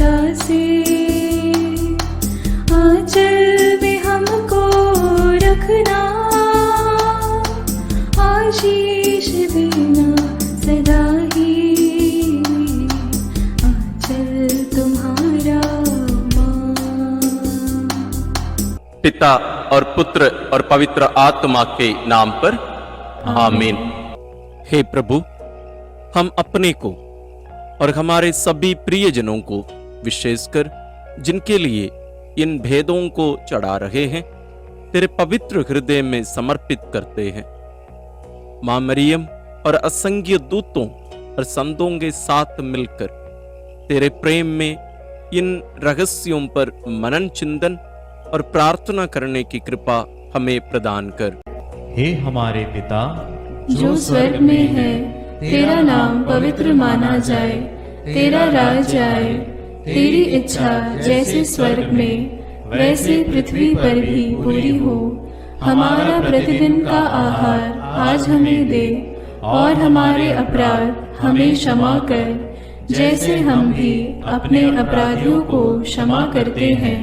सदा से आंचल में हमको रखना, आशीष देना सदा ही आंचल तुम्हारा मां। पिता और पुत्र और पवित्र आत्मा के नाम पर आमीन। हे प्रभु, हम अपने को और हमारे सभी प्रियजनों को, विशेषकर जिनके लिए इन भेदों को चढ़ा रहे हैं, तेरे पवित्र हृदय में समर्पित करते हैं। मां मरियम और असंख्य दूतों और संतों के साथ मिलकर तेरे प्रेम में इन रहस्यों पर मनन चिंतन और प्रार्थना करने की कृपा हमें प्रदान कर। हे हमारे पिता जो स्वर्ग में है, तेरा नाम पवित्र माना जाए, तेरा राज आए, तेरी इच्छा जैसे स्वर्ग में वैसे पृथ्वी पर भी पूरी हो। हमारा प्रतिदिन का आहार आज हमें दे, और हमारे अपराध हमें क्षमा कर, जैसे हम भी अपने अपराधियों को क्षमा करते हैं,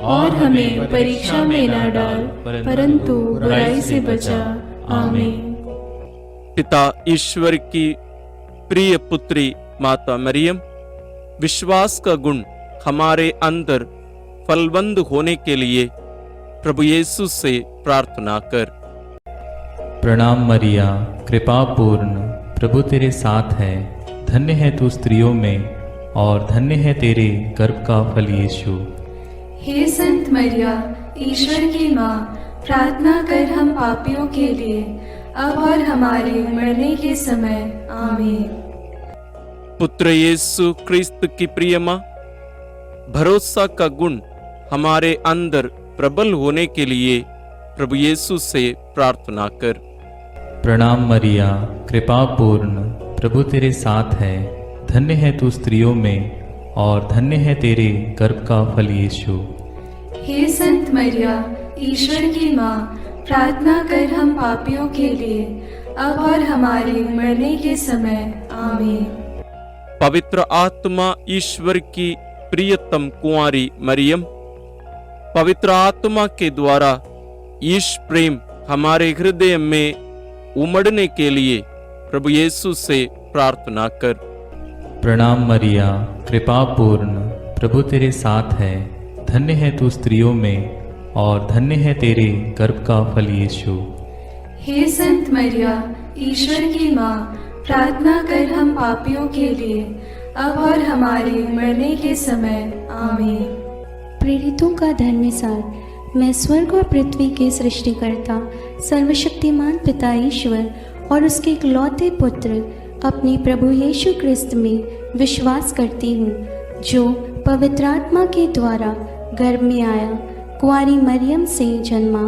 और हमें परीक्षा में न डाल, परंतु बुराई से बचा। आमीन। पिता ईश्वर की प्रिय पुत्री माता मरियम, विश्वास का गुण हमारे अंदर फलवंत होने के लिए प्रभु यीशु से प्रार्थना कर। प्रणाम मरिया, कृपा पूर्ण, प्रभु तेरे साथ है। धन्य है तू स्त्रियों में, और धन्य है तेरे गर्भ का फल यीशु। हे संत मरिया, ईश्वर की माँ, प्रार्थना कर हम पापियों के लिए, अब और हमारे मरने के समय। आमीन। पुत्र यीशु क्रिस्त की प्रिय मां, भरोसा का गुण हमारे अंदर प्रबल होने के लिए प्रभु यीशु से प्रार्थना कर। प्रणाम मरिया, कृपा पूर्ण, प्रभु तेरे साथ है। धन्य है तू स्त्रियों में, और धन्य है तेरे गर्भ का फल यीशु। हे संत मरिया, ईश्वर की माँ, प्रार्थना कर हम पापियों के लिए, अब और हमारे मरने के समय। आमीन। पवित्र आत्मा ईश्वर की प्रियतम कुंवारी मरियम, पवित्र आत्मा के द्वारा ईश प्रेम हमारे हृदय में उमड़ने के लिए प्रभु यीशु से प्रार्थना कर। प्रणाम मरिया, कृपा पूर्ण, प्रभु तेरे साथ है। धन्य है तू स्त्रियों में, और धन्य है तेरे गर्भ का फल यीशु। हे संत मरिया, ईश्वर की माँ, प्रार्थना कर हम पापियों के लिए, अब और हमारे मरने के समय। आमीन। प्रेरितों का धर्मसार। मैं स्वर्ग और पृथ्वी के सृष्टिकर्ता सर्वशक्तिमान पिता ईश्वर और उसके इकलौते पुत्र अपने प्रभु यीशु क्रिस्त में विश्वास करती हूँ, जो पवित्र आत्मा के द्वारा गर्भ में आया, कुंवारी मरियम से जन्मा,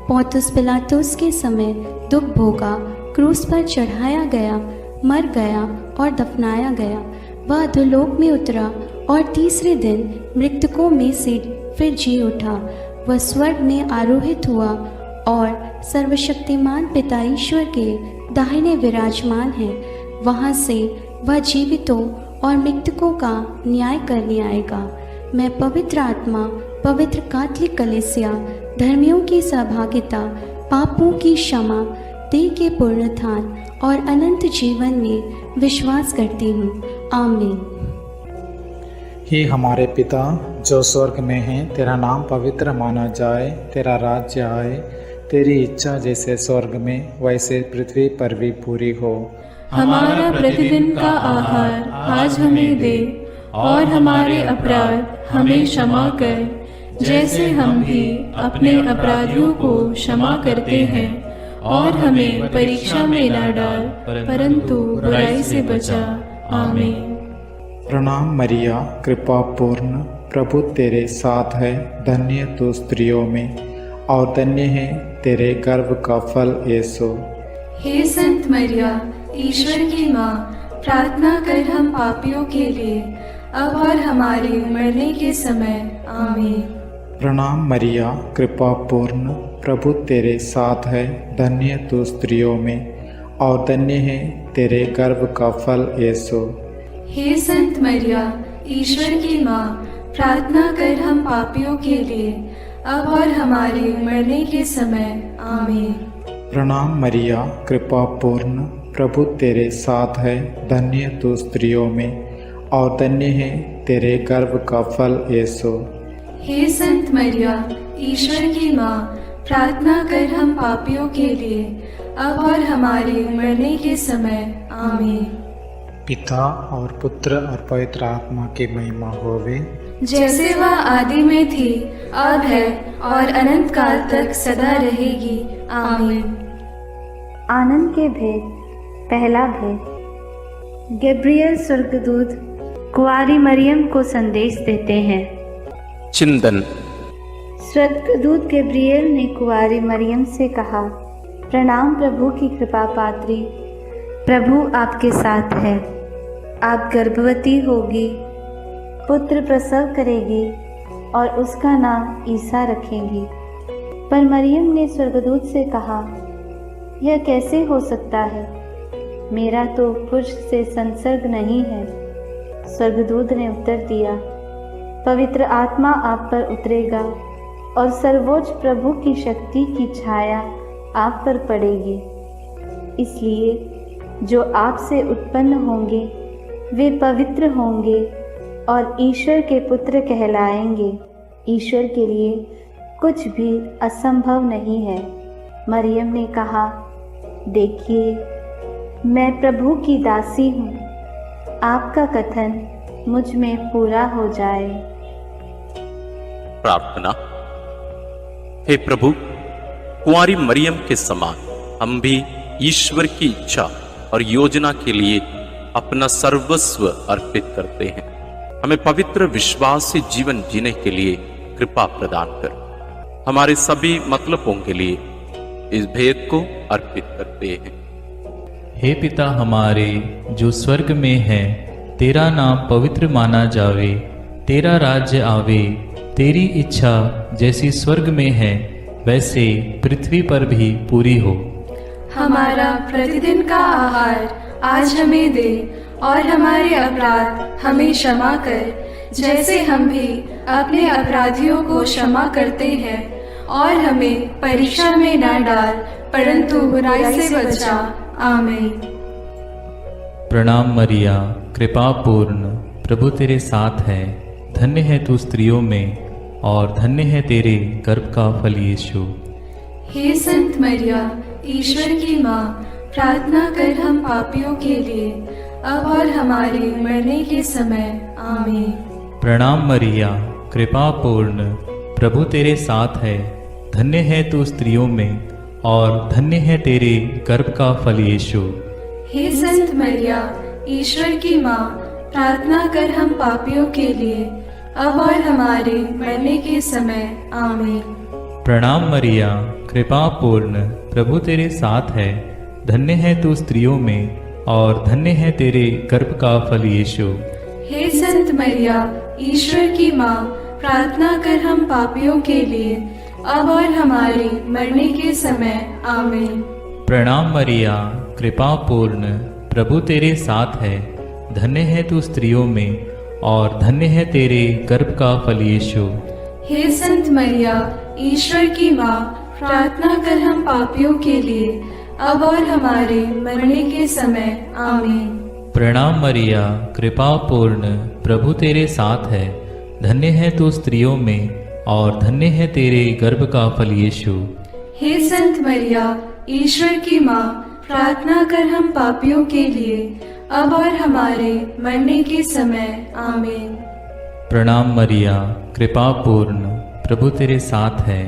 पोंतुस पिलातुस के समय दुख भोगा, क्रूस पर चढ़ाया गया, मर गया और दफनाया गया। वह अधोलोक में उतरा और तीसरे दिन मृतकों में से फिर जी उठा। वह स्वर्ग में आरोहित हुआ और सर्वशक्तिमान पिता ईश्वर के दाहिने विराजमान है। वहाँ से वह जीवितों और मृतकों का न्याय करने आएगा। मैं पवित्र आत्मा, पवित्र कैथोलिक कलीसिया, धर्मियों की सहभागिता, पापों की क्षमा, देह के पुनरुत्थान और अनंत जीवन में विश्वास करती हूँ। आमीन। हे हमारे पिता जो स्वर्ग में है, तेरा नाम पवित्र माना जाए, तेरा राज्य आए, तेरी इच्छा जैसे स्वर्ग में वैसे पृथ्वी पर भी पूरी हो। हमारा प्रतिदिन का आहार आज हमें दे, और हमारे अपराध हमें क्षमा कर, जैसे हम भी अपने अपराधियों को क्षमा करते हैं, और हमें परीक्षा में न डाल, परंतु बुराई से बचा। आमीन। प्रणाम मरिया, कृपा पूर्ण, प्रभु तेरे साथ है। धन्य तू स्त्रियों में, और धन्य है तेरे गर्भ का फल यीशु। हे संत मरिया, ईश्वर की माँ, प्रार्थना कर हम पापियों के लिए, अब और हमारे मरने के समय। आमीन। प्रणाम मरिया, कृपा पूर्ण, प्रभु तेरे साथ है। धन्य तू स्त्रियों में, और धन्य है तेरे गर्भ का फल यीशु। हे संत मरिया, ईश्वर की माँ, प्रार्थना कर हम पापियों के लिए, अब और हमारे मरने के समय। आमीन। प्रणाम मरिया, कृपा पूर्ण, प्रभु तेरे साथ है। धन्य तू स्त्रियों में और धन्य है तेरे गर्भ का फल यीशु। हे संत मरिया, ईश्वर की माँ, प्रार्थना कर हम पापियों के लिए, अब और हमारे मरने के समय। आमीन। पिता और पुत्र और पवित्र आत्मा की महिमा होवे, जैसे वह आदि में थी, अब है और अनंत काल तक सदा रहेगी। आमीन। आनंद के भेद। पहला भेद। गैब्रियल स्वर्गदूत कुंवारी मरियम को संदेश देते हैं। चिंतन। स्वर्गदूत गैब्रियल ने कुंवारी मरियम से कहा, प्रणाम प्रभु की कृपा पात्री, प्रभु आपके साथ है। आप गर्भवती होगी, पुत्र प्रसव करेगी और उसका नाम ईसा रखेंगी। पर मरियम ने स्वर्गदूत से कहा, यह कैसे हो सकता है? मेरा तो पुरुष से संसर्ग नहीं है। स्वर्गदूत ने उत्तर दिया, पवित्र आत्मा आप पर उतरेगा और सर्वोच्च प्रभु की शक्ति की छाया आप पर पड़ेगी। इसलिए जो आपसे उत्पन्न होंगे वे पवित्र होंगे और ईश्वर के पुत्र कहलाएंगे। ईश्वर के लिए कुछ भी असंभव नहीं है। मरियम ने कहा, देखिए, मैं प्रभु की दासी हूँ, आपका कथन मुझ में पूरा हो जाए। प्रार्थना। हे प्रभु, कुंवारी मरियम के समान हम भी ईश्वर की इच्छा और योजना के लिए अपना सर्वस्व अर्पित करते हैं। हमें पवित्र विश्वास से जीवन जीने के लिए कृपा प्रदान कर। हमारे सभी मतलबों के लिए इस भेद को अर्पित करते हैं। हे पिता हमारे जो स्वर्ग में है, तेरा नाम पवित्र माना जावे, तेरा राज्य आवे, तेरी इच्छा जैसी स्वर्ग में है वैसे पृथ्वी पर भी पूरी हो। हमारा प्रतिदिन का आहार आज हमें दे और हमारे अपराध हमें क्षमा कर, जैसे हम भी अपने अपराधियों को क्षमा करते हैं, और हमें परीक्षा में न डाल परंतु बुराई से बचा। आमीन। प्रणाम मरिया, कृपा पूर्ण, प्रभु तेरे साथ है। धन्य है तू स्त्रियों में और धन्य है तेरे गर्भ का फल यीशु। हे संत मरिया, ईश्वर की माँ, प्रार्थना कर हम पापियों के लिए, अब और हमारे मरने के समय। आमीन। प्रणाम मरिया, कृपा पूर्ण, प्रभु तेरे साथ है। धन्य है तू स्त्रियों में और धन्य है तेरे गर्भ का फल यीशु। हे संत मरिया, ईश्वर की माँ, प्रार्थना कर हम पापियों के लिए, अब और हमारे मरने के समय। आमीन। प्रणाम मरिया, कृपा पूर्ण, प्रभु तेरे साथ है। धन्य है तू स्त्रियों में और धन्य है तेरे गर्भ का फल यीशु। हे संत मरिया, ईश्वर की माँ, प्रार्थना कर हम पापियों के लिए, अब और हमारे मरने के समय। आमीन। प्रणाम मरिया, कृपा पूर्ण, प्रभु तेरे साथ है। धन्य है तू स्त्रियों में और धन्य है तेरे गर्भ का फल यीशु। हे संत मरिया, ईश्वर की माँ, प्रार्थना कर हम पापियों के लिए, अब और हमारे मरने के समय। आमीन। प्रणाम मरिया, कृपा पूर्ण, प्रभु तेरे साथ है। धन्य है तू स्त्रियों में और धन्य है तेरे गर्भ का फल यीशु। हे संत मरिया, ईश्वर की माँ, प्रार्थना कर हम पापियों के लिए, अब और हमारे मरने के समय। आमीन। प्रणाम मरिया, कृपा पूर्ण, प्रभु तेरे साथ है।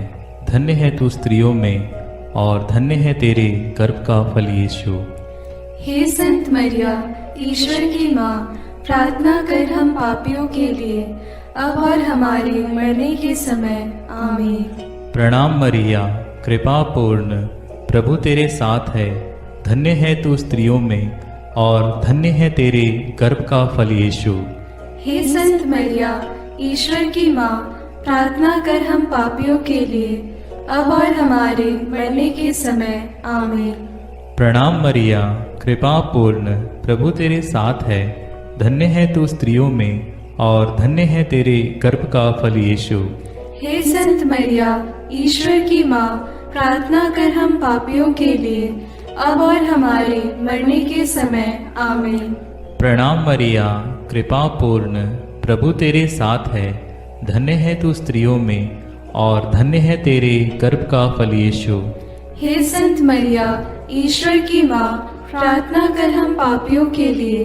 धन्य है तू स्त्रियों में और धन्य है तेरे गर्भ का फल यीशु। हे संत मरिया, ईश्वर की माँ, प्रार्थना कर हम पापियों के लिए, अब और हमारे मरने के समय। आमीन। प्रणाम मरिया, कृपा पूर्ण, प्रभु तेरे साथ है। धन्य है तू स्त्रियों में और धन्य है तेरे गर्भ का फल यीशु। हे संत मरिया, ईश्वर की माँ, प्रार्थना कर हम पापियों के लिए, अब और हमारे मरने के समय। आमीन। प्रणाम मरिया, कृपा पूर्ण, प्रभु तेरे साथ है। धन्य है तू स्त्रियों में और धन्य है तेरे गर्भ का फल यीशु। हे संत मरिया, ईश्वर की माँ, प्रार्थना कर हम पापियों के लिए, अब और हमारे मरने के समय। आमीन। प्रणाम मरिया, कृपा पूर्ण, प्रभु तेरे साथ है। धन्य है तू स्त्रियों में और धन्य है तेरे गर्भ का फल यीशु। हे संत मरिया, ईश्वर की माँ, प्रार्थना कर हम पापियों के लिए,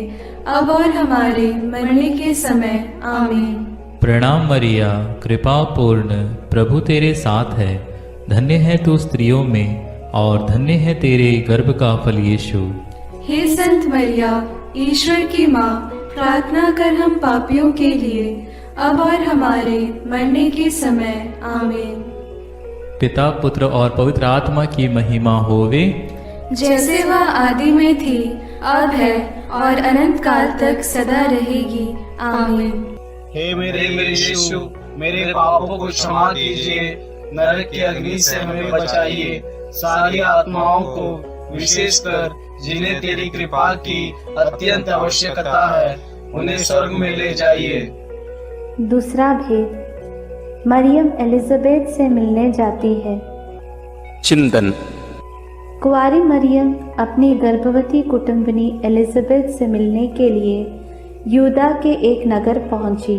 अब और हमारे मरने के समय। आमीन। प्रणाम मरिया, कृपा पूर्ण, प्रभु तेरे साथ है। धन्य है तू स्त्रियों में और धन्य है तेरे गर्भ का फल यीशु। हे संत मरिया, ईश्वर की माँ, प्रार्थना कर हम पापियों के लिए, अब और हमारे मरने के समय। आमीन। पिता, पुत्र और पवित्र आत्मा की महिमा होवे, जैसे वह आदि में थी, अब है और अनंत काल तक सदा रहेगी। आमीन। हे मेरे यीशु, मेरे पापों को क्षमा कीजिए, नरक की अग्नि से हमें बचाइए, सारी आत्माओं को, विशेषकर जिन्हें तेरी कृपा की अत्यंत आवश्यकता है, उन्हें स्वर्ग में ले जाइए। दूसरा भेद, मरियम एलिजाबेथ से मिलने जाती है। चिंतन। कुंवारी मरियम अपनी गर्भवती कुटुंबनी एलिजाबेथ से मिलने के लिए यूदा के एक नगर पहुंची।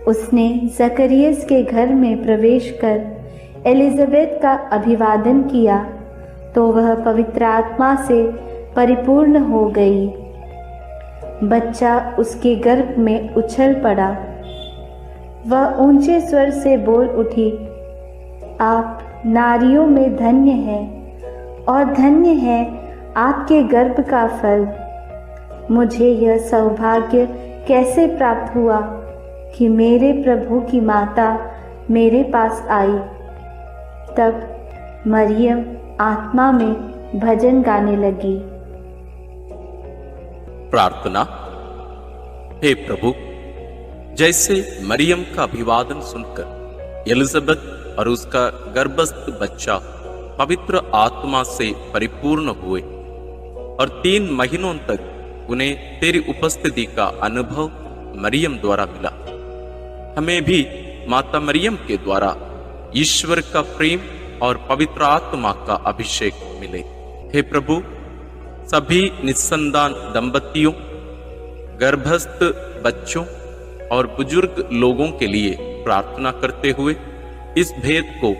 उसने जकरियस के घर में प्रवेश कर एलिजाबेथ का अभिवादन किया तो वह पवित्र आत्मा से परिपूर्ण हो गई। बच्चा उसके गर्भ में उछल पड़ा। वह ऊंचे स्वर से बोल उठी, आप नारियों में धन्य हैं और धन्य है आपके गर्भ का फल। मुझे यह सौभाग्य कैसे प्राप्त हुआ कि मेरे प्रभु की माता मेरे पास आई। तब मरियम आत्मा में भजन गाने लगी। प्रार्थना। हे प्रभु, जैसे मरियम का अभिवादन सुनकर एलिजाबेथ और उसका गर्भस्थ बच्चा पवित्र आत्मा से परिपूर्ण हुए और 3 महीनों तक उन्हें तेरी उपस्थिति का अनुभव मरियम द्वारा मिला, हमें भी माता मरियम के द्वारा ईश्वर का प्रेम और पवित्र आत्मा का अभिषेक मिले। हे प्रभु, सभी निस्संतान दंपतियों, गर्भस्थ बच्चों और बुजुर्ग लोगों के लिए प्रार्थना करते हुए इस भेद को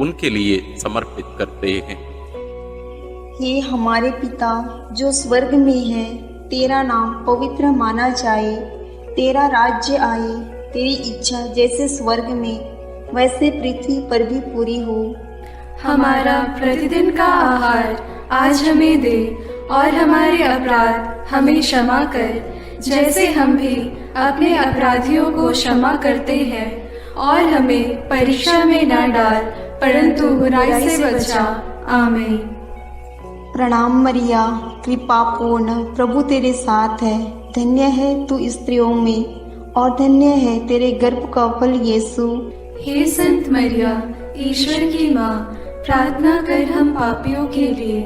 उनके लिए समर्पित करते हैं। हे हमारे पिता जो स्वर्ग में है, तेरा नाम पवित्र माना जाए, तेरा राज्य आए, तेरी इच्छा जैसे स्वर्ग में वैसे पृथ्वी पर भी पूरी हो। हमारा प्रतिदिन का आहार आज हमें दे और हमारे अपराध हमें क्षमा कर, जैसे हम भी अपने अपराधियों को क्षमा करते हैं, और हमें परीक्षा में न डाल परंतु बुराई से बचा। आमीन। प्रणाम मरिया, कृपा पूर्ण, प्रभु तेरे साथ है। धन्य है तू स्त्रियों में और धन्य है तेरे गर्भ का फल यीशु। हे संत मरिया, ईश्वर की माँ, प्रार्थना कर हम पापियों के लिए,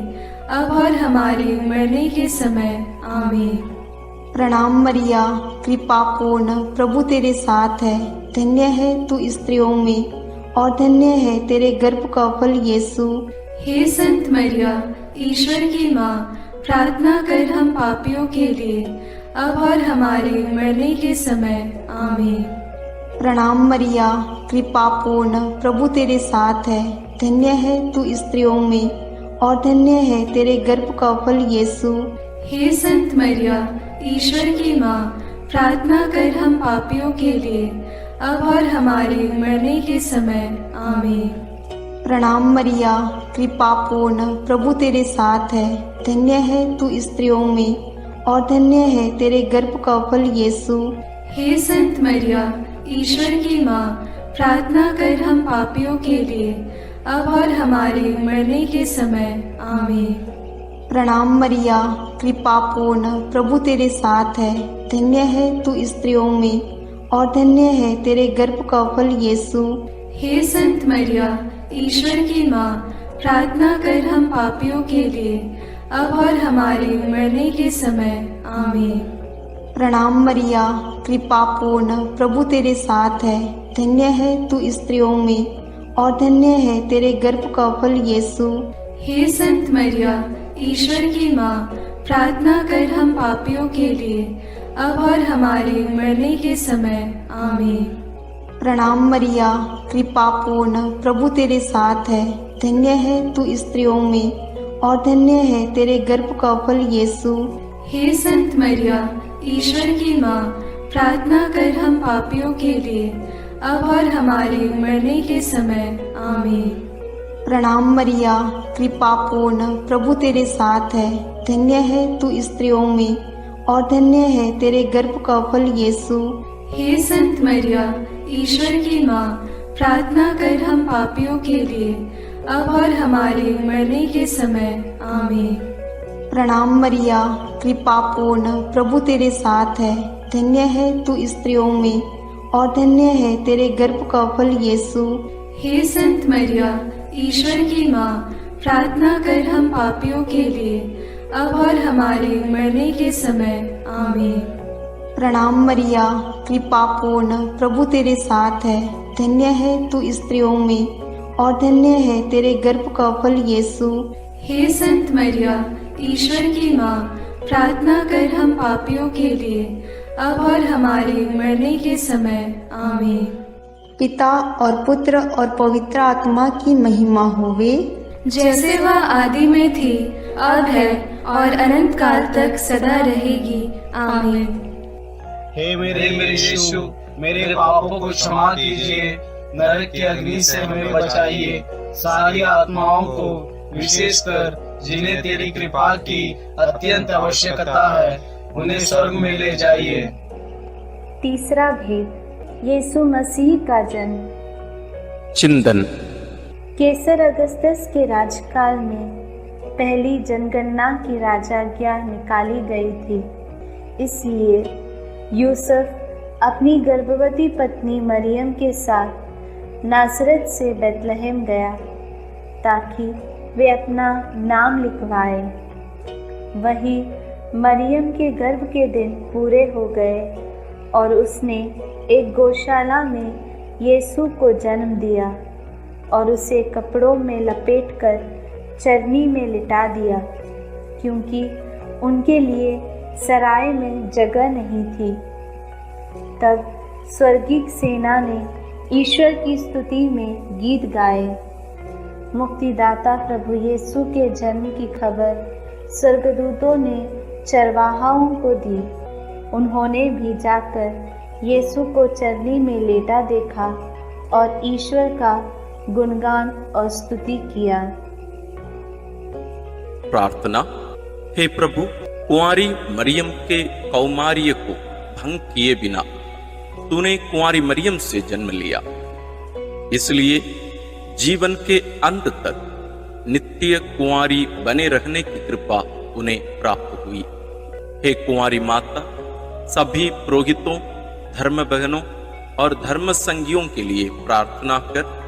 अब और हमारे मरने के समय। आमीन। प्रणाम मरिया, कृपा पूर्ण, प्रभु तेरे साथ है। धन्य है तू स्त्रियों में और धन्य है तेरे गर्भ का फल यीशु। हे संत मरिया, ईश्वर की माँ, प्रार्थना कर हम पापियों के लिए, अब और हमारे मरने के समय। आमीन। प्रणाम मरिया, कृपा पूर्ण, प्रभु तेरे साथ है। धन्य है तू स्त्रियों में और धन्य है तेरे गर्भ का फल यीशु। हे संत मरिया, ईश्वर की माँ, प्रार्थना कर हम पापियों के लिए, अब और हमारे मरने के समय। आमीन। प्रणाम मरिया, कृपा पूर्ण, प्रभु तेरे साथ है। धन्य है तू स्त्रियों में और धन्य है तेरे गर्भ का फल यीशु। हे संत मरिया, ईश्वर की माँ, प्रार्थना कर हम पापियों के लिए, अब और हमारे मरने के समय। आमीन। प्रणाम मरिया, कृपा पूर्ण, प्रभु तेरे साथ है। धन्य है तू स्त्रियों में और धन्य है तेरे गर्भ का फल यीशु। हे संत मरिया, ईश्वर की माँ, प्रार्थना कर हम पापियों के लिए, अब और हमारे मरने के समय। आमीन। प्रणाम मरिया, कृपा पूर्ण, प्रभु तेरे साथ है। धन्य है तू स्त्रियों में और धन्य है तेरे गर्भ का फल यीशु। हे संत मरिया, ईश्वर की माँ, प्रार्थना कर हम पापियों के लिए, अब और हमारे मरने के समय। आमीन। प्रणाम मरिया, कृपा पूर्ण, प्रभु तेरे साथ है। धन्य है तू स्त्रियों में और धन्य है तेरे गर्भ का फल यीशु। हे संत मरिया, ईश्वर की माँ, प्रार्थना कर हम पापियों के लिए, अब और हमारे मरने के समय। आमीन। प्रणाम मरिया, कृपा पूर्ण, प्रभु तेरे साथ है। धन्य है तू स्त्रियों में और धन्य है तेरे गर्भ का फल यीशु। हे संत मरिया, ईश्वर की माँ, प्रार्थना कर हम पापियों के लिए, अब और हमारे मरने के समय। आमीन। प्रणाम मरिया, कृपा पूर्ण, प्रभु तेरे साथ है। धन्य है तू स्त्रियों में और धन्य है तेरे गर्भ का फल यीशु। हे संत मरिया, ईश्वर की माँ, प्रार्थना कर हम पापियों के लिए, अब और हमारे मरने के समय। आमीन। प्रणाम मरिया, कृपा पूर्ण, प्रभु तेरे साथ है। धन्य है तू स्त्रियों में और धन्य है तेरे गर्भ का फल यीशु। हे संत मरिया, ईश्वर की माँ, प्रार्थना कर हम पापियों के लिए, अब और हमारे मरने के समय। आमीन। पिता और पुत्र और पवित्र आत्मा की महिमा होवे, जैसे वह आदि में थी, अब है और अनंत काल तक सदा रहेगी। आमीन। हे मेरे यीशु, मेरे पापों को क्षमा कीजिए, नरक की अग्नि से हमें बचाइए, सारी आत्माओं को, विशेषकर जिन्हें तेरी कृपा की अत्यंत आवश्यकता है, उन्हें स्वर्ग में ले जाइए। तीसरा भेद, यीशु मसीह का जन्म। चिंतन। केसर अगस्तस के राजकाल में पहली जनगणना की राजाज्ञा निकाली गई थी। इसलिए यूसुफ अपनी गर्भवती पत्नी मरियम के साथ नासरत से बेतलहम गया ताकि वे अपना नाम लिखवाए। वहीं मरियम के गर्भ के दिन पूरे हो गए और उसने एक गौशाला में यीशु को जन्म दिया और उसे कपड़ों में लपेटकर चरनी में लिटा दिया, क्योंकि उनके लिए सराय में जगह नहीं थी। तब स्वर्गीय सेना ने ईश्वर की स्तुति में गीत गाए। मुक्तिदाता प्रभु यीशु के जन्म की खबर स्वर्गदूतों ने चरवाहाओं को दी। उन्होंने भी जाकर यीशु को चरनी में लेटा देखा और ईश्वर का गुणगान और स्तुति किया। प्रार्थना। हे प्रभु, कुंवारी मरियम के कौमार्य को भंग किए बिना तूने कुंवारी मरियम से जन्म लिया, इसलिए जीवन के अंत तक नित्य कुंवारी बने रहने की कृपा उन्हें प्राप्त हुई। हे कुंवारी माता, सभी पुरोहितों, धर्म बहनों और धर्म संगियों के लिए प्रार्थना कर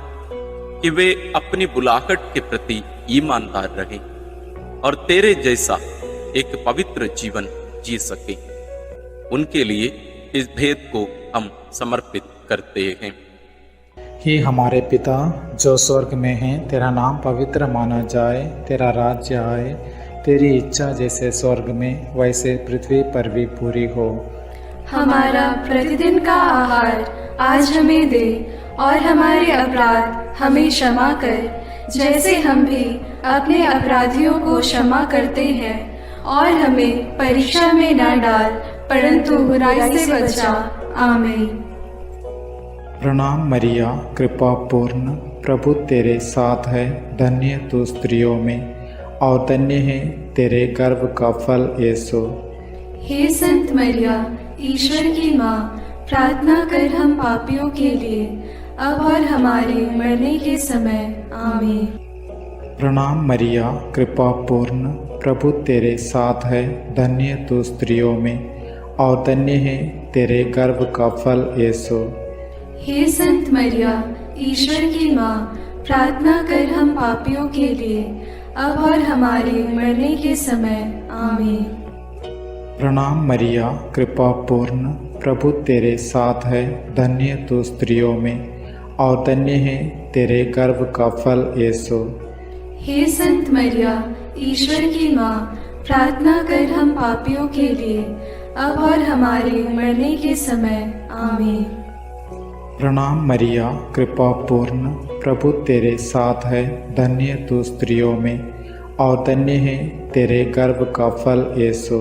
कि वे अपनी बुलाहट के प्रति ईमानदार रहें और तेरे जैसा एक पवित्र जीवन जी सके। उनके लिए इस भेद को हम समर्पित करते हैं। हे हमारे पिता जो स्वर्ग में है, तेरा नाम पवित्र माना जाए, तेरा राज्य आए, तेरी इच्छा जैसे स्वर्ग में वैसे पृथ्वी पर भी पूरी हो। हमारा प्रतिदिन का आहार आज हमें दे और हमारे अपराध हमें क्षमा कर, जैसे हम भी अपने अपराधियों को क्षमा करते हैं, और हमें परीक्षा में न डाल, परंतु बुराई से बचा। आमीन। प्रणाम मरिया, कृपा पूर्ण, प्रभु तेरे साथ है। धन्य तू स्त्रियों में और धन्य है तेरे गर्भ का फल यीशु। हे संत मरिया, ईश्वर की माँ, प्रार्थना कर हम पापियों के लिए, अब और हमारे मरने के समय। आमीन। प्रणाम मरिया, कृपा पूर्ण, प्रभु तेरे साथ है। धन्य तू स्त्रियों में और धन्य है तेरे गर्भ का फल यीशु। हे संत मरिया, ईश्वर की माँ, प्रार्थना कर हम पापियों के लिए, अब और हमारे मरने के समय। आमीन। प्रणाम मरिया, कृपा पूर्ण, प्रभु तेरे साथ है, धन्य तू स्त्रियों में और धन्य है तेरे गर्भ का फल यीशु। हे संत मरिया, ईश्वर की माँ, प्रार्थना कर हम पापियों के लिए, अब और हमारे मरने के समय। आमीन। प्रणाम मरिया, कृपा पूर्ण, प्रभु तेरे साथ है, धन्य तू स्त्रियों में और धन्य है तेरे गर्भ का फल यीशु।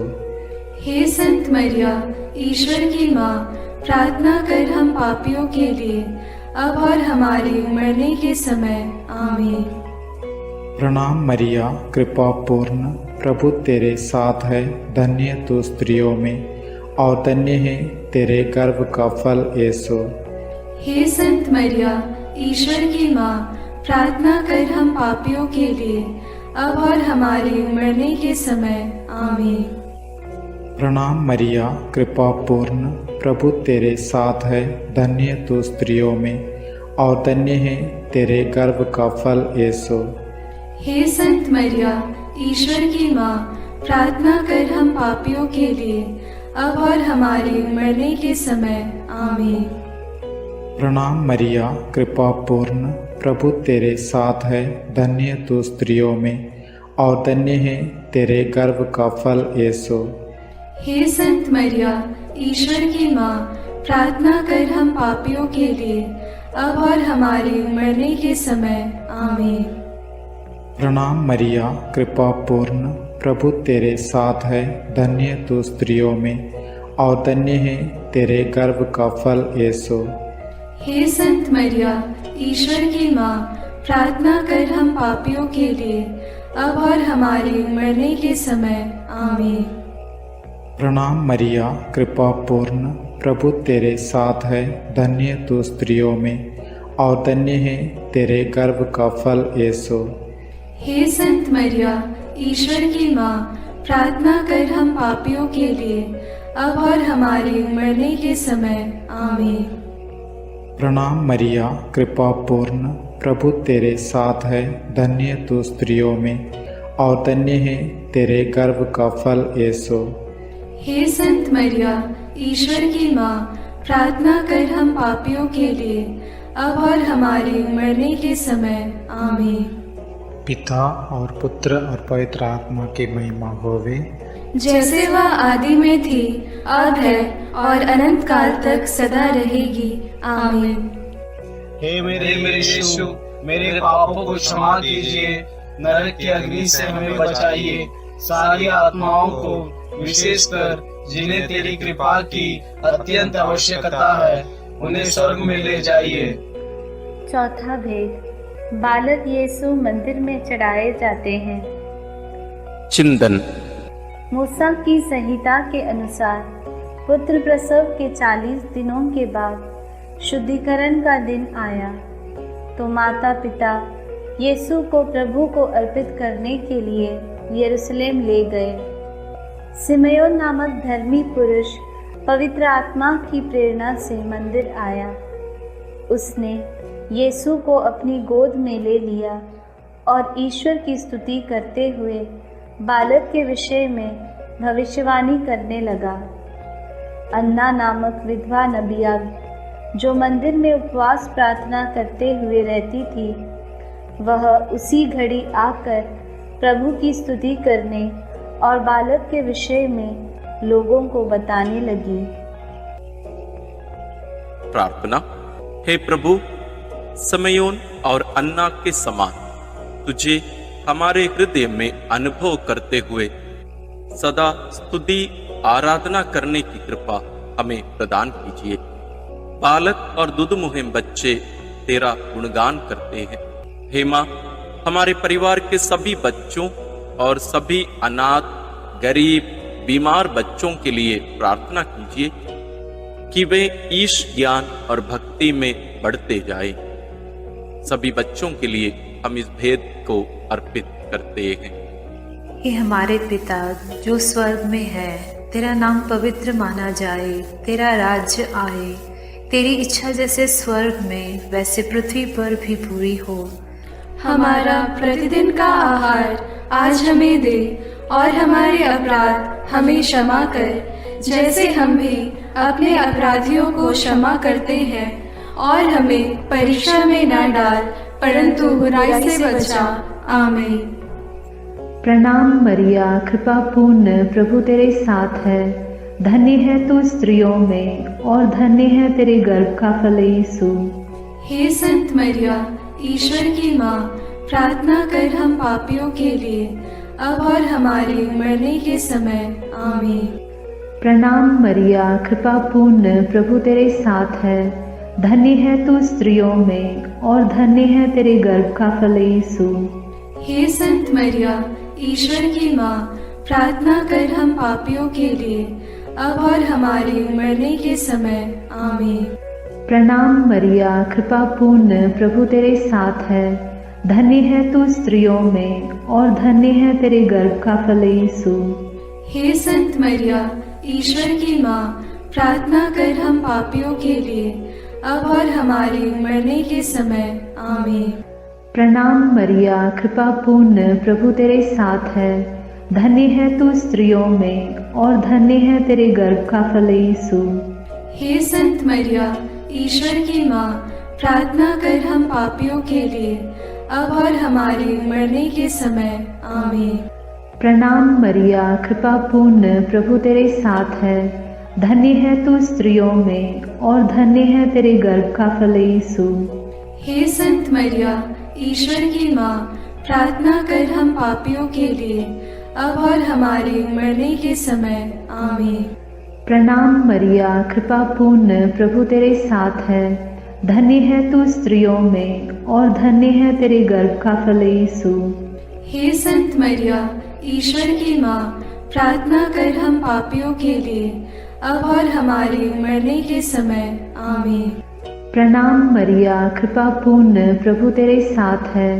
हे संत मरिया, ईश्वर की माँ, प्रार्थना कर हम पापियों के लिए, अब और हमारे मरने के समय। आमीन। प्रणाम मरिया, कृपा पूर्ण, प्रभु तेरे साथ है, धन्य तू स्त्रियों में और धन्य है तेरे गर्भ का फल यीशु। हे संत मरिया, ईश्वर की माँ, प्रार्थना कर हम पापियों के लिए, अब और हमारे मरने के समय। आमीन। प्रणाम मरिया, कृपा पूर्ण, प्रभु तेरे साथ है, धन्य तू स्त्रियों में और धन्य है तेरे गर्भ का फल यीशु। हे संत मरिया, ईश्वर की माँ, प्रार्थना कर हम पापियों के लिए, अब और हमारे मरने के समय। आमीन। प्रणाम मरिया, कृपा पूर्ण, प्रभु तेरे साथ है, धन्य तू स्त्रियों में और धन्य है तेरे गर्भ का फल यीशु। हे संत मरिया, ईश्वर की माँ, प्रार्थना कर हम पापियों के लिए, अब और हमारे मरने के समय। आमीन। प्रणाम मरिया, कृपा पूर्ण, प्रभु तेरे साथ है, धन्य तू स्त्रियों में और धन्य है तेरे गर्भ का फल यीशु। हे संत मरिया, ईश्वर की माँ, प्रार्थना कर हम पापियों के लिए, अब और हमारे मरने के समय। आमीन। प्रणाम मरिया, कृपा पूर्ण, प्रभु तेरे साथ है, धन्य तू स्त्रियों में और धन्य है तेरे गर्भ का फल यीशु। हे संत मरिया, ईश्वर की माँ, प्रार्थना कर हम पापियों के लिए, अब और हमारे मरने के समय। आमीन। प्रणाम मरिया, कृपा पूर्ण, प्रभु तेरे साथ है, धन्य तू स्त्रियों में और धन्य है तेरे गर्भ का फल यीशु। हे संत मरिया, ईश्वर की माँ, प्रार्थना कर हम पापियों के लिए, अब और हमारे मरने के समय। आमीन। पिता और पुत्र और पवित्र आत्मा की महिमा होवे, जैसे वह आदि में थी, अब है और अनंत काल तक सदा रहेगी। आमीन। हे मेरे यीशु, मेरे पापों को क्षमा कीजिए, नरक की अग्नि से हमें बचाइए, सारी आत्माओं को, विशेषकर जिन्हें तेरी कृपा की अत्यंत आवश्यकता है, उन्हें स्वर्ग में ले जाइए। चौथा भेद, बालक यीशु मंदिर में चढ़ाए जाते हैं। चिंतन। मूसा की संहिता के अनुसार पुत्र प्रसव के 40 दिनों के बाद शुद्धिकरण का दिन आया तो माता पिता यीशु को प्रभु को अर्पित करने के लिए यरूशलेम ले गए। सिमयोन नामक धर्मी पुरुष पवित्र आत्मा की प्रेरणा से मंदिर आया। उसने यीशु को अपनी गोद में ले लिया और ईश्वर की स्तुति करते हुए बालक के विषय में भविष्यवाणी करने लगा। अन्ना नामक विधवा नबिया जो मंदिर में उपवास प्रार्थना करते हुए रहती थी, वह उसी घड़ी आकर प्रभु की स्तुति करने और बालक के विषय में लोगों को बताने लगी। प्रार्थना। हे प्रभु, समयोन और अन्ना के समान तुझे हमारे हृदय में अनुभव करते हुए सदा स्तुति आराधना करने की कृपा हमें प्रदान कीजिए। बालक और दुधमुहे बच्चे तेरा गुणगान करते हैं। हे माँ, हमारे परिवार के सभी बच्चों और सभी अनाथ, गरीब, बीमार बच्चों के लिए प्रार्थना कीजिए कि वे ईश ज्ञान और भक्ति में बढ़ते जाएं। सभी बच्चों के लिए हम इस भेद को अर्पित करते हैं। हे हमारे पिता जो स्वर्ग में है, तेरा नाम पवित्र माना जाए, तेरा राज्य आए, तेरी इच्छा जैसे स्वर्ग में वैसे पृथ्वी पर भी पूरी हो। हमारा प्रतिदिन का आहार आज हमें दे और हमारे अपराध हमें क्षमा कर, जैसे हम भी अपने अपराधियों को क्षमा करते हैं, और हमें परीक्षा में न डाल, परंतु बुराई से बचा। आमीन। प्रणाम मरिया, कृपा पूर्ण, प्रभु तेरे साथ है। धन्य है तू स्त्रियों में, और धन्य है तेरे गर्भ का फल यीशु। हे संत मरिया, ईश्वर की माँ, प्रार्थना कर हम पापियों के लिए, अब और हमारे मरने के समय। आमीन। प्रणाम मरिया, कृपा पूर्ण, प्रभु तेरे साथ है। धन्य है तू स्त्रियों में, और धन्य है तेरे गर्भ का फल यीशु। हे संत मरिया, ईश्वर की माँ, प्रार्थना कर हम पापियों के लिए, अब और हमारे मरने के समय। आमीन। प्रणाम मरिया, कृपा पूर्ण, प्रभु तेरे साथ है। धन्य है तू स्त्रियों में, और धन्य है तेरे गर्भ का फल यीशु। हे संत मरिया, ईश्वर की माँ, प्रार्थना कर हम पापियों के लिए, अब और हमारे मरने के समय। आमीन। प्रणाम मरिया, कृपा पूर्ण, प्रभु तेरे साथ है। धन्य है तू स्त्रियों में, और धन्य है तेरे गर्भ का फल यीशु। हे संत मरिया, ईश्वर की माँ, प्रार्थना कर हम पापियों के लिए, अब और हमारे मरने के समय। आमीन। प्रणाम मरिया, कृपा पूर्ण, प्रभु तेरे साथ है। धन्य है तू स्त्रियों में, और धन्य है तेरे गर्भ का फल यीशु। हे संत मरिया, ईश्वर की माँ, प्रार्थना कर हम पापियों के लिए, अब और हमारे मरने के समय। आमीन। प्रणाम मरिया, कृपा पूर्ण, प्रभु तेरे साथ है। धन्य है तू स्त्रियों में, और धन्य है तेरे गर्भ का फल यीशु। हे संत मरिया, ईश्वर की माँ, प्रार्थना कर हम पापियों के लिए, अब और हमारे मरने के समय। आमीन। प्रणाम मरिया, कृपा पूर्ण, प्रभु तेरे साथ है।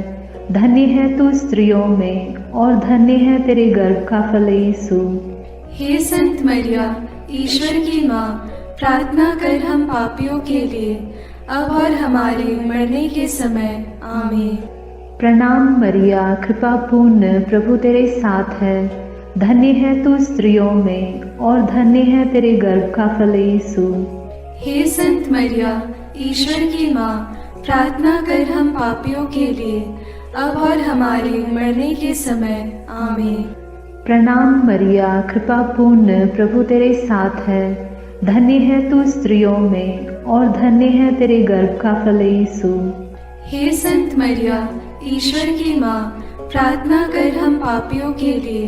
धन्य है तू स्त्रियों में, और धन्य है तेरे गर्भ का फल यीशु। हे संत मरिया, ईश्वर की माँ, प्रार्थना कर हम पापियों के लिए, अब और हमारे मरने के समय। आमीन। प्रणाम मरिया, कृपा पूर्ण, प्रभु तेरे साथ है। धन्य है तू स्त्रियों में, और धन्य है तेरे गर्भ का फल यीशु। हे संत मरिया, ईश्वर की माँ, प्रार्थना कर हम पापियों के लिए, अब और हमारे मरने के समय। आमीन। प्रणाम मरिया, कृपा पूर्ण, प्रभु तेरे साथ है। धन्य है तू स्त्रियों में, और धन्य है तेरे गर्भ का फल यीशु। हे संत मरिया, ईश्वर की माँ, प्रार्थना कर हम पापियों के लिए,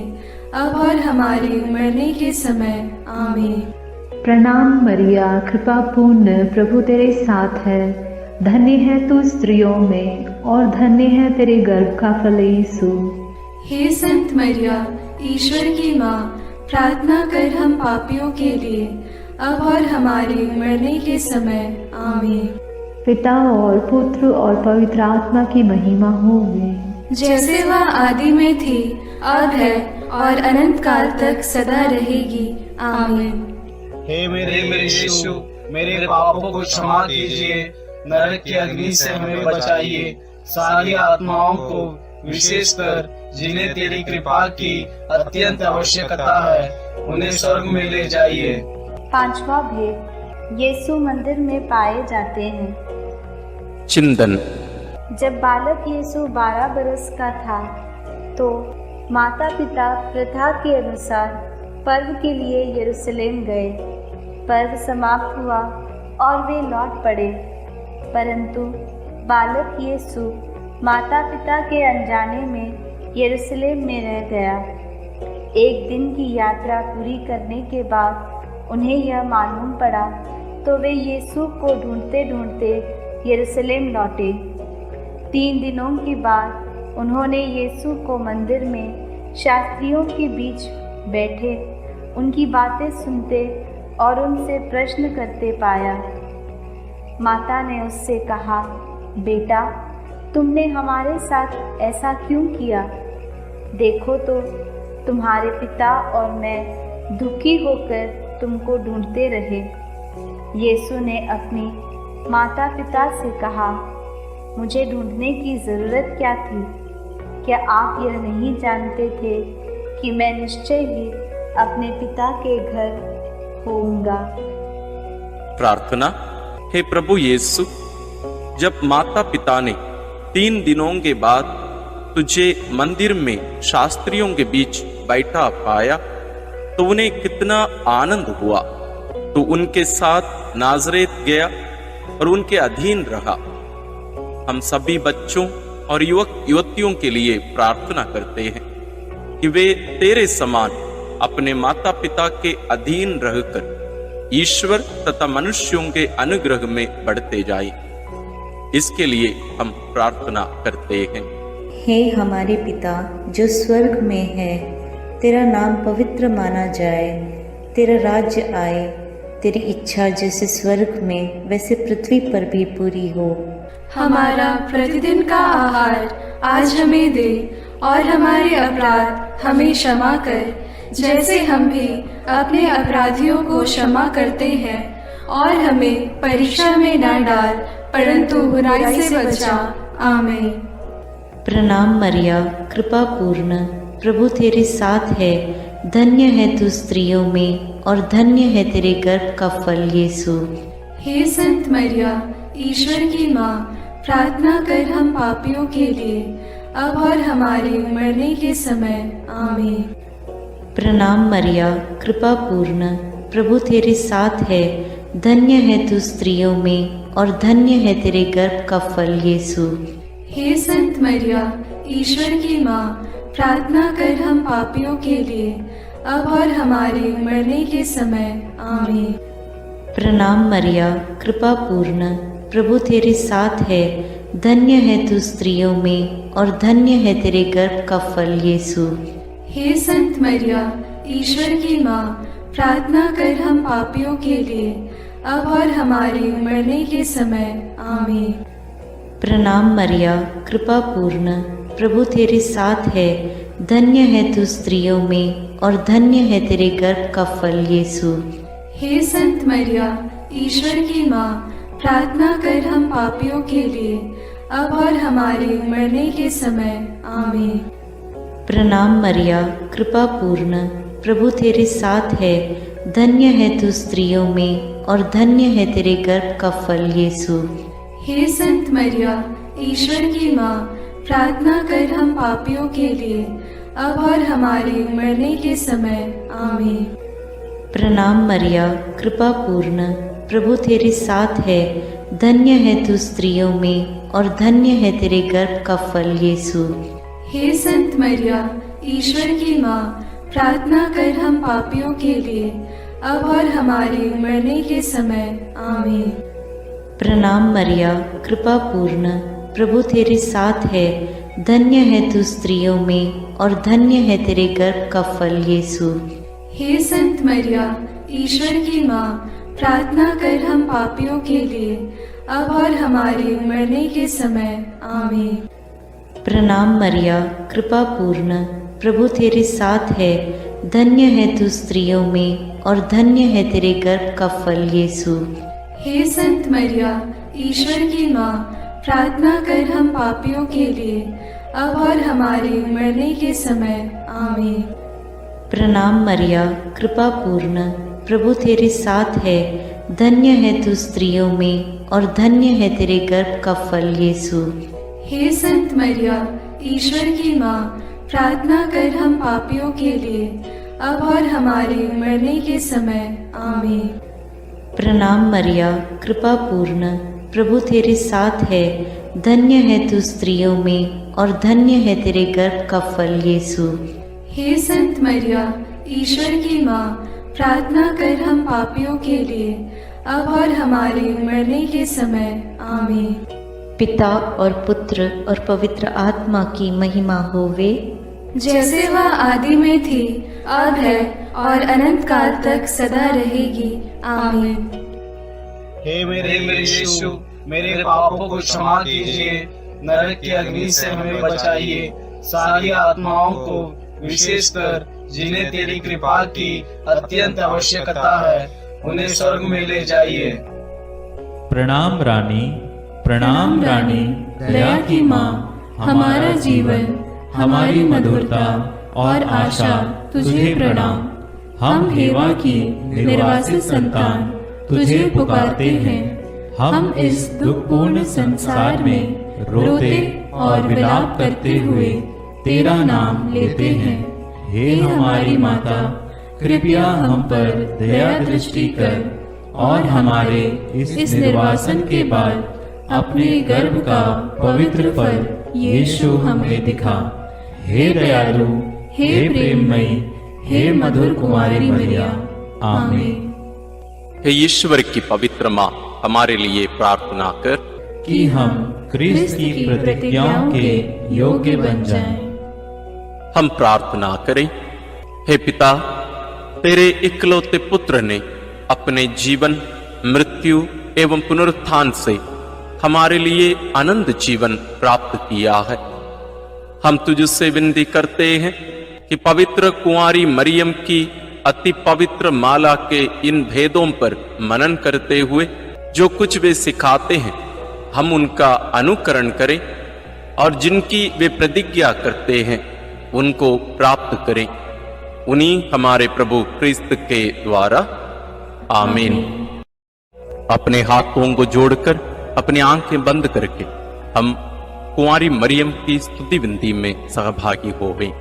अब और हमारे मरने के समय। आमीन। प्रणाम मरिया, कृपा पूर्ण, प्रभु तेरे साथ है। धन्य है तू स्त्रियों में, और धन्य है तेरे गर्भ का फल यीशु। हे संत मरिया, ईश्वर की माँ, प्रार्थना कर हम पापियों के लिए, अब और हमारे मरने के समय। आमीन। पिता और पुत्र और पवित्र आत्मा की महिमा होवे, जैसे वह आदि में थी, अब है, और अनंत काल तक सदा रहेगी। आमीन। हे मेरे यीशु, मेरे पापों को क्षमा कीजिए, नरक की अग्नि से हमें बचाइए, सारी आत्माओं को, विशेषकर जिन्हें तेरी कृपा की अत्यंत आवश्यकता है, उन्हें स्वर्ग में ले जाइए। पांचवा भेद, यीशु मंदिर में पाए जाते हैं। चिंतन। जब बालक यीशु 12 बरस का था, तो माता पिता प्रथा के अनुसार पर्व के लिए यरूशलेम गए। पर्व समाप्त हुआ और वे लौट पड़े, परंतु बालक यीशु माता पिता के अनजाने में यरूशलेम में रह गया। एक दिन की यात्रा पूरी करने के बाद उन्हें यह मालूम पड़ा, तो वे यीशु को ढूंढते ढूंढते यरूशलेम लौटे। 3 दिनों के बाद उन्होंने यीशु को मंदिर में शास्त्रियों के बीच बैठे उनकी बातें सुनते और उनसे प्रश्न करते पाया। माता ने उससे कहा, बेटा, तुमने हमारे साथ ऐसा क्यों किया? देखो तो तुम्हारे पिता और मैं दुखी होकर तुमको ढूंढते रहे। यीशु ने अपनी माता पिता से कहा, मुझे ढूंढने की ज़रूरत क्या थी? क्या आप यह नहीं जानते थे कि मैं निश्चय ही अपने पिता के घर होऊंगा। प्रार्थना। हे प्रभु यीशु, जब माता पिता ने 3 दिनों के बाद तुझे मंदिर में शास्त्रियों के बीच बैठा पाया तो उन्हें कितना आनंद हुआ। तो उनके साथ नाजरेत गया और उनके अधीन रहा। हम सभी बच्चों और युवक युवतियों के लिए प्रार्थना करते हैं कि वे तेरे समान अपने माता पिता के अधीन रहकर ईश्वर तथा मनुष्यों के अनुग्रह में बढ़ते जाएं। इसके लिए हम प्रार्थना करते हैं। हे हमारे पिता जो स्वर्ग में है, तेरा नाम पवित्र माना जाए, तेरा राज्य आए, तेरी इच्छा जैसे स्वर्ग में वैसे पृथ्वी पर भी पूरी हो। हमारा प्रतिदिन का आहार आज हमें दे और हमारे अपराध हमें क्षमा कर, जैसे हम भी अपने अपराधियों को क्षमा करते हैं, और हमें परीक्षा में न डाल परंतु बुराई से बचा। आमीन। प्रणाम मरिया, कृपा पूर्ण, प्रभु तेरे साथ है, धन्य है तू स्त्रियों में और धन्य है तेरे गर्भ का फल यीशु। हे संत मरिया, ईश्वर की माँ, प्रार्थना कर हम पापियों के लिए, अब और हमारे मरने के समय। आमीन। प्रणाम मरिया, कृपा पूर्ण, प्रभु तेरे साथ है, धन्य है तू स्त्रियों में और धन्य है तेरे गर्भ का फल यीशु। हे संत मरिया, ईश्वर की माँ, प्रार्थना कर हम पापियों के लिए, अब और हमारे मरने के समय। आमीन। प्रणाम मरिया, कृपा पूर्ण, प्रभु तेरे साथ है, धन्य है तू स्त्रियों में और धन्य है तेरे गर्भ का फल यीशु। हे संत मरिया, ईश्वर की माँ, प्रार्थना कर हम पापियों के लिए, अब और हमारे मरने के समय। आमीन। प्रणाम मरिया, कृपा पूर्ण, प्रभु तेरे साथ है, धन्य है तू स्त्रियों में और धन्य है तेरे गर्भ का फल यीशु। हे संत मरिया, ईश्वर की माँ, प्रार्थना कर हम पापियों के लिए, अब और हमारे मरने के समय। आमीन। प्रणाम मरिया, कृपा पूर्ण, प्रभु तेरे साथ है, धन्य है तू स्त्रियों में और धन्य है तेरे गर्भ का फल यीशु। हे संत मरिया, ईश्वर की माँ, प्रार्थना कर हम पापियों के लिए, अब और हमारे मरने के समय। आमीन। प्रणाम मरिया, कृपा पूर्ण, प्रभु तेरे साथ है, धन्य है तू स्त्रियों में और धन्य है तेरे गर्भ का फल यीशु। हे संत मरिया, ईश्वर की माँ, प्रार्थना कर हम पापियों के लिए, अब और हमारे मरने के समय। आमीन। प्रणाम मरिया, कृपा पूर्ण, प्रभु तेरे साथ है, धन्य है तू स्त्रियों में और धन्य है तेरे गर्भ का फल यीशु। हे संत मरिया, ईश्वर की माँ, प्रार्थना कर हम पापियों के लिए, अब और हमारे मरने के समय। आमीन। प्रणाम मरिया, कृपा पूर्ण, प्रभु तेरे साथ है, धन्य है तू स्त्रियों में और धन्य है तेरे गर्भ का फल यीशु। हे संत मरिया, ईश्वर की माँ, प्रार्थना कर हम पापियों के लिए, अब और हमारे मरने के समय। आमीन। प्रणाम मरिया, कृपा पूर्ण, प्रभु तेरे साथ है, धन्य है तू स्त्रियों में और धन्य है तेरे गर्भ का फल यीशु। हे संत मरिया, ईश्वर की माँ, प्रार्थना कर हम पापियों के लिए, अब और हमारे मरने के समय। आमीन। प्रणाम मरिया, कृपा पूर्ण, प्रभु तेरे साथ है, धन्य है तू स्त्रियों में और धन्य है तेरे गर्भ का फल यीशु। हे संत मरिया, ईश्वर की माँ, प्रार्थना कर हम पापियों के लिए, अब और हमारे मरने के समय। आमीन। पिता और पुत्र और पवित्र आत्मा की महिमा होवे, जैसे वह आदि में थी, अब है और अनंत काल तक सदा रहेगी। आमीन। हे मेरे यीशु, मेरे पापों को क्षमा कीजिए, नरक की अग्नि से हमें बचाइए, सारी आत्माओं को विशेषकर जिन्हें तेरी कृपा की अत्यंत आवश्यकता है, उन्हें स्वर्ग में ले जाइए। प्रणाम रानी, प्रणाम रानी, दया की माँ, हमारा जीवन, हमारी मधुरता और आशा तुझे प्रणाम। हम हेवा की निर्वासित संतान तुझे पुकारते हैं। हम इस दुखपूर्ण संसार में रोते और विलाप करते हुए तेरा नाम लेते हैं। हे हमारी माता, कृपया हम पर दया दृष्टि कर और हमारे इस निर्वासन के बाद अपने गर्भ का पवित्र फल यीशु हमें दिखा। हे दयालु, हे प्रेममयी, हे मधुर कुमारी मरिया, आमीन। हे ईश्वर की पवित्र माँ, हमारे लिए प्रार्थना कर कि हम क्रिस्त की प्रतिज्ञाओं के योग्य बन जाएं। हम प्रार्थना करें। हे पिता, तेरे इकलौते पुत्र ने अपने जीवन, मृत्यु एवं पुनरुत्थान से हमारे लिए आनंद जीवन प्राप्त किया है। हम तुझसे विनती करते हैं कि पवित्र कुंवारी मरियम की अति पवित्र माला के इन भेदों पर मनन करते हुए जो कुछ वे सिखाते हैं, हम उनका अनुकरण करें और जिनकी वे प्रतिज्ञा करते हैं उनको प्राप्त करें। उन्हीं हमारे प्रभु क्रिस्त के द्वारा, आमीन। अपने हाथों को जोड़कर अपनी आंखें बंद करके हम कुंवारी मरियम की स्तुति विनती में सहभागी हो गए।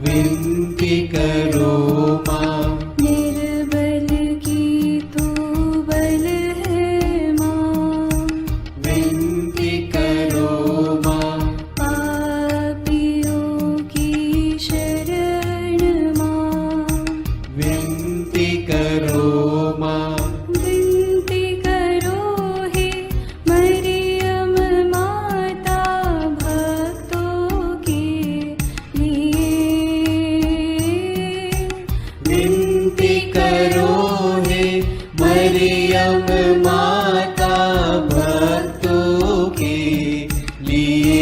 विनती करो माँ। मरियम माता भक्तों के लिए।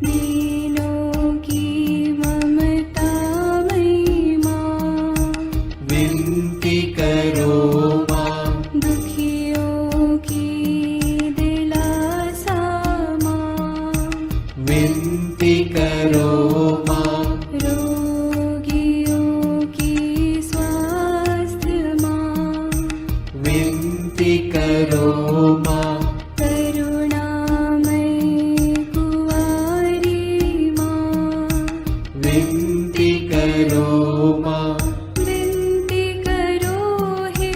दीनों की ममता मई माँ, विनती करो माँ। दुखियों की दिलासा माँ, विनती करो माँ। रोगियों की स्वास्थ्य माँ, विनती करो माँ। करुणामयी कुंवारी माँ, विनती करो माँ। विनती करो हे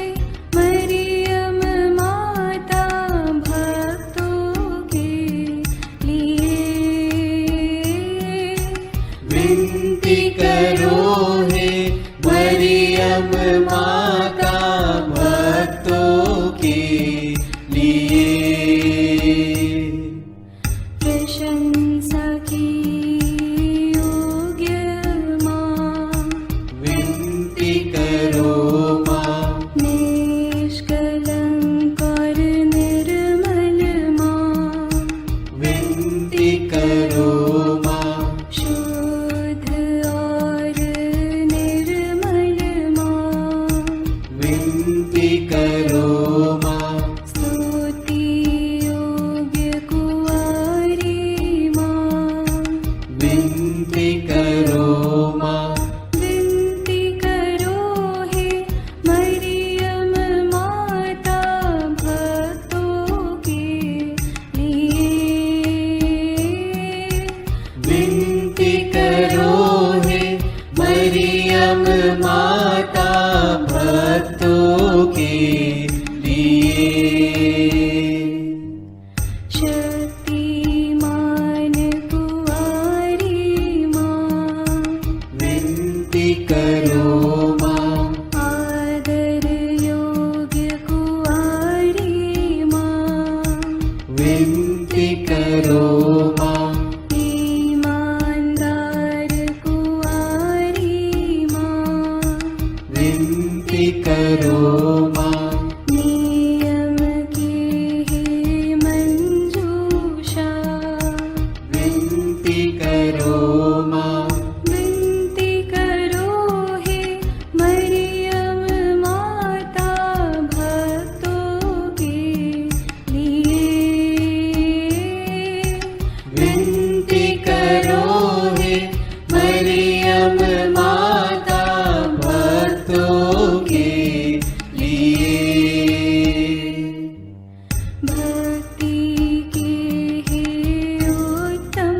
मरियम माता भक्तों के लिए। विनती करो हे मरियम माता भक्तों के लिए। प्रशंसा की योग्य माँ, विनती करो माँ। निष्कलंक और निर्मल माँ, विनती करो माँ। शुद्ध और निर्मल माँ, विनती करो माँ। स्तुति योग्य कुंवारी माँ, विनती करो माँ। विनती करो हे मरियम माता भक्तों के लिए। विनती करो हे मरियम माता भक्तों के लिए। शक्तिमान कुंवारी माँ, विनती करो माँ। आदर योग्य कुंवारी माँ, विनती करो माँ। ईमानदार कुंवारी माँ, विनती करो माँ। नियम की हे मंजूषा, विनती करो माँ। विनती करो हे मरियम माता भक्तों के लिए। विनती करो हे मरियम माता भक्तों के लिए। भक्ति के हे उत्तम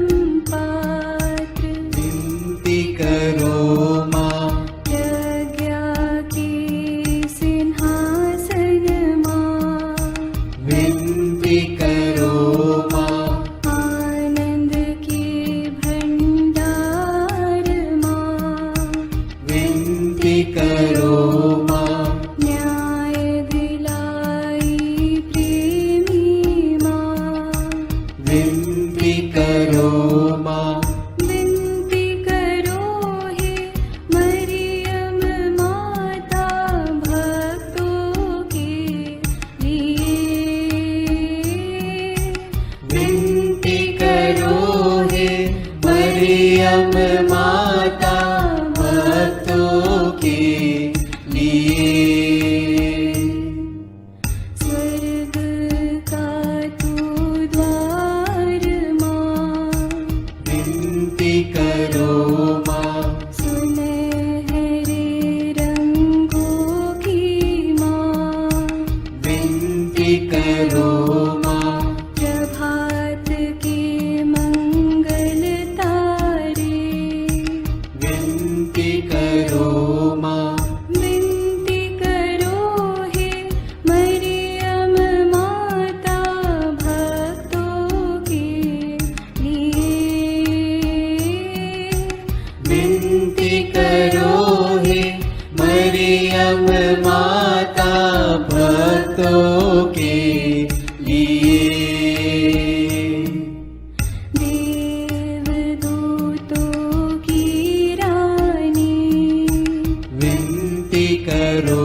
पात्र, विनती करो माँ। प्रज्ञा के सिंहासन माँ, विनती करो माँ। आनंद के भंडार माँ, विनती करो माँ। न्याय दिलाई प्रेमी माँ, विनती करो माँ। विनती करो हे मरियम माता भक्तों के लिए। विनती करो हे मरियम माता भक्तों के लिए। स्वर्ग का तू द्वार माँ, विनती करो माँ। सुनहरे रंगों की माँ, विनती करो माँ। प्रभात के मंगल तारे, विनती करो माँ। विनती करो हे मरियम माता भक्तों के लिए। विनती करो हे मरियम माता भक्तों के लिए। देवदूतों की रानी, विनती करो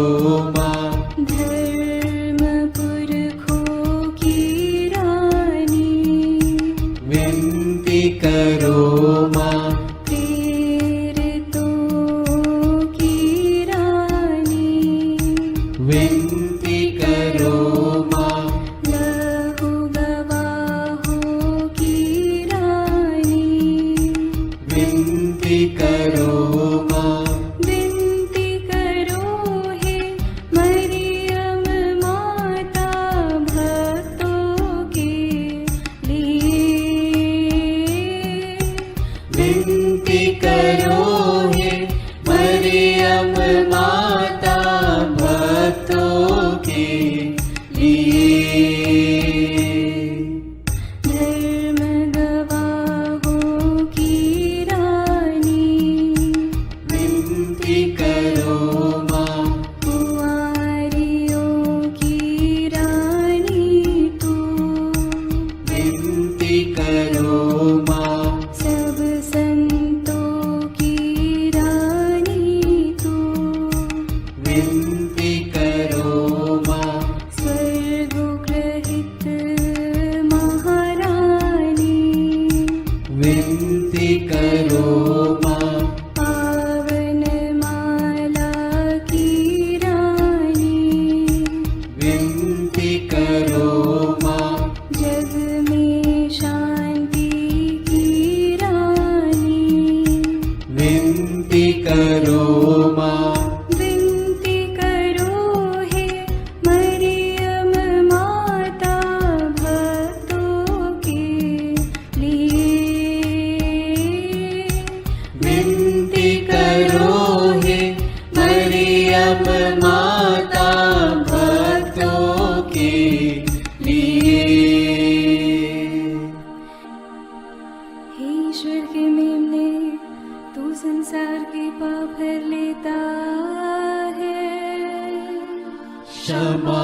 क्षमा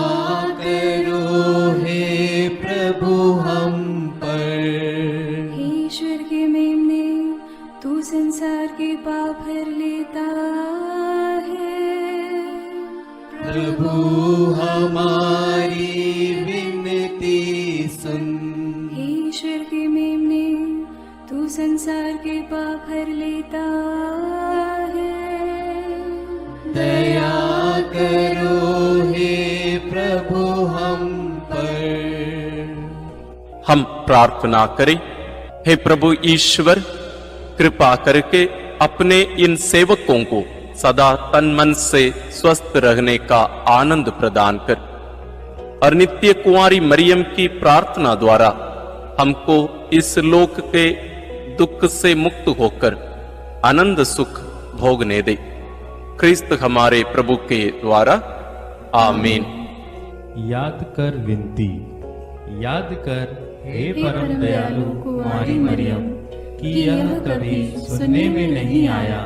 करो हे प्रभु हम पर। हे ईश्वर के मेमने, तू संसार के पाप हर लेता है। प्रभु हमारी विनती सुन। हे ईश्वर के मेमने, तू संसार के पाप हर लेता है। दया करो हे प्रभु हम पर। हम प्रार्थना करें। हे प्रभु ईश्वर, कृपा करके अपने इन सेवकों को सदा तन मन से स्वस्थ रहने का आनंद प्रदान कर और नित्य कुंवारी मरियम की प्रार्थना द्वारा हमको इस लोक के दुख से मुक्त होकर आनंद सुख भोगने दे। क्रिस्त हमारे प्रभु के द्वारा आमीन। याद कर विनती, याद कर हे परम दयालु कुंवारी मरियम, कि यह कभी सुनने में नहीं आया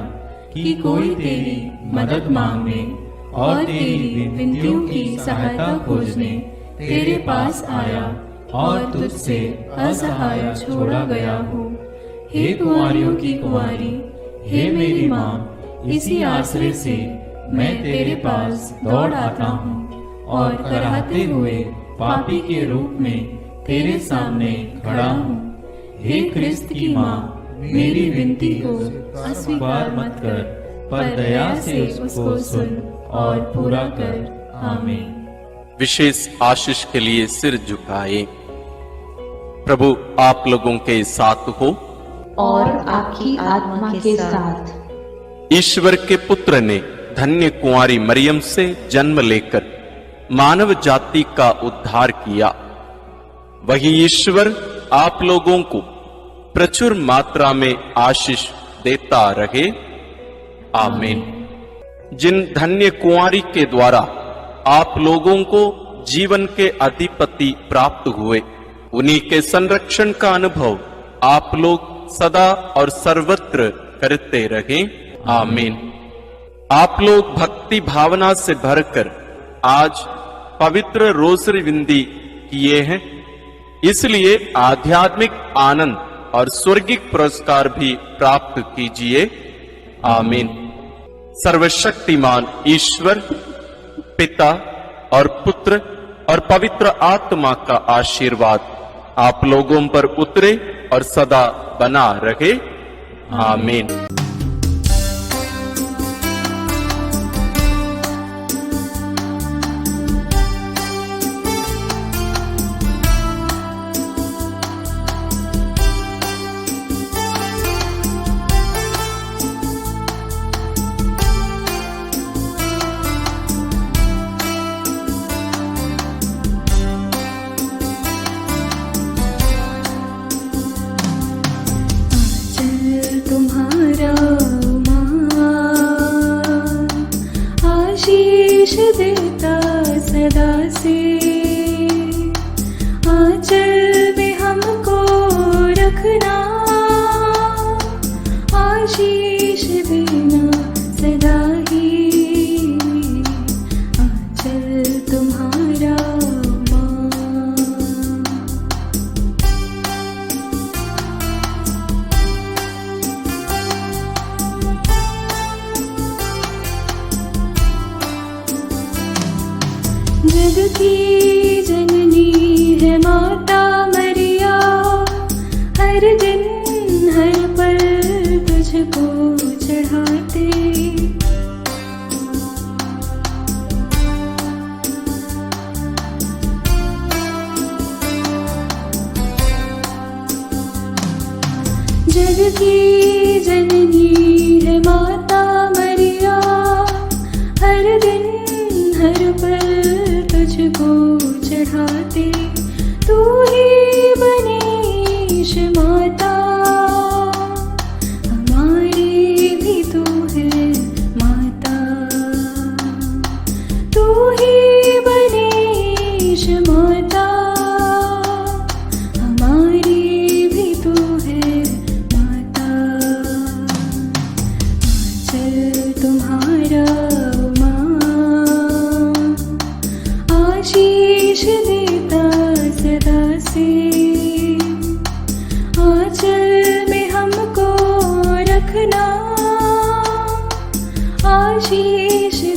कि कोई तेरी मदद मांगने और तेरी विनतियों की सहायता खोजने तेरे पास आया और तुझसे असहाय छोड़ा गया हो। हे कुंवारियों की कुंवारी, हे मेरी माँ, इसी आश्रय से मैं तेरे पास दौड़ आता हूँ और कराहते हुए पापी के रूप में तेरे सामने खड़ा हूँ। हे क्रिस्त की माँ, मेरी विनती को अस्वीकार मत कर, पर दया से उसको सुन और पूरा कर। आमीन। विशेष आशीष के लिए सिर झुकाए। प्रभु आप लोगों के साथ हो और आपकी आत्मा के साथ। ईश्वर के पुत्र ने धन्य कुंवारी मरियम से जन्म लेकर मानव जाति का उद्धार किया। वही ईश्वर आप लोगों को प्रचुर मात्रा में आशीष देता रहे। आमीन। जिन धन्य कुंवारी के द्वारा आप लोगों को जीवन के अधिपति प्राप्त हुए, उन्हीं के संरक्षण का अनुभव आप लोग सदा और सर्वत्र करते रहें। आमीन। आप लोग भक्ति भावना से भरकर आज पवित्र रोसरी विंदी किए हैं, इसलिए आध्यात्मिक आनंद और स्वर्गिक पुरस्कार भी प्राप्त कीजिए। आमीन। सर्वशक्तिमान ईश्वर पिता और पुत्र और पवित्र आत्मा का आशीर्वाद आप लोगों पर उतरे और सदा बना रहे। आमीन। तुम्हारा आशीष देता सदा से, आंचल में हमको रखना, आशीष देना सदा ही, आंचल तुम्हारा जग की जननी है माता मरिया, हर दिन हर पल तुझको चढ़ाते, जग की जननी है माता मरिया, हर दिन हर पल तुझको चढ़ाते, तू ही बनीश माता, हमारी भी तू है माता, तू ही बनीश माता, हमारी भी तू है माता। आशीष